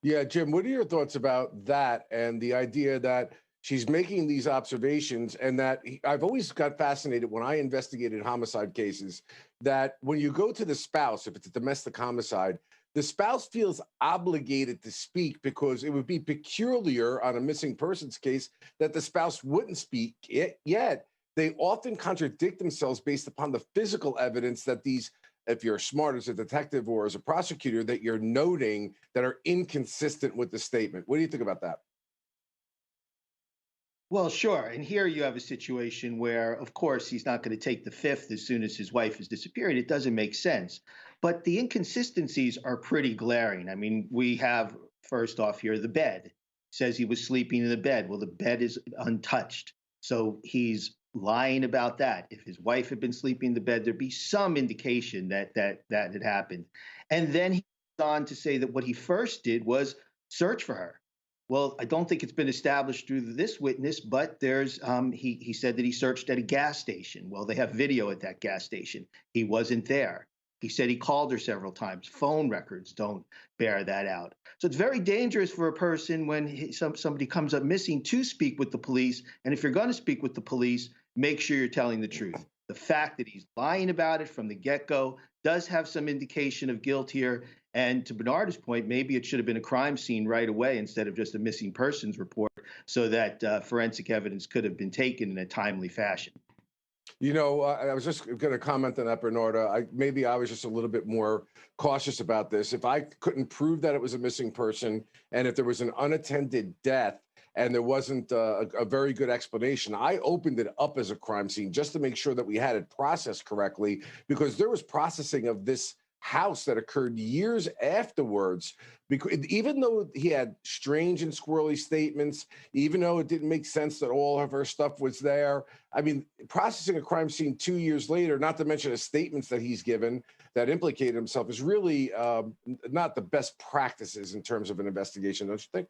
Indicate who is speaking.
Speaker 1: Yeah, Jim, what are your thoughts about that and the idea that she's making these observations and that I've always got fascinated when I investigated homicide cases that when you go to the spouse, if it's a domestic homicide, the spouse feels obligated to speak because it would be peculiar on a missing persons case that the spouse wouldn't speak. Yet they often contradict themselves based upon the physical evidence that these, if you're smart as a detective or as a prosecutor, that you're noting that are inconsistent with the statement. What do you think about that?
Speaker 2: Well, sure. And here you have a situation where, of course, he's not going to take the fifth as soon as his wife is disappearing. It doesn't make sense. But the inconsistencies are pretty glaring. I mean, we have, first off here, the bed. Says he was sleeping in the bed. Well, the bed is untouched. So he's lying about that. If his wife had been sleeping in the bed, there'd be some indication that had happened. And then he goes on to say that what he first did was search for her. Well, I don't think it's been established through this witness, but he said that he searched at a gas station. Well, they have video at that gas station. He wasn't there. He said he called her several times. Phone records don't bear that out. So it's very dangerous for a person when somebody comes up missing to speak with the police. And if you're going to speak with the police, make sure you're telling the truth. The fact that he's lying about it from the get-go does have some indication of guilt here. And to Bernard's point, maybe it should have been a crime scene right away instead of just a missing persons report so that forensic evidence could have been taken in a timely fashion.
Speaker 1: I was just going to comment on that, Bernarda. Maybe I was just a little bit more cautious about this. If I couldn't prove that it was a missing person, and if there was an unattended death, and there wasn't a very good explanation, I opened it up as a crime scene just to make sure that we had it processed correctly, because there was processing of this house that occurred years afterwards. Because even though he had strange and squirrely statements, even though it didn't make sense that all of her stuff was there, I mean, processing a crime scene 2 years later, not to mention the statements that he's given that implicated himself, is really not the best practices in terms of an investigation, don't you think?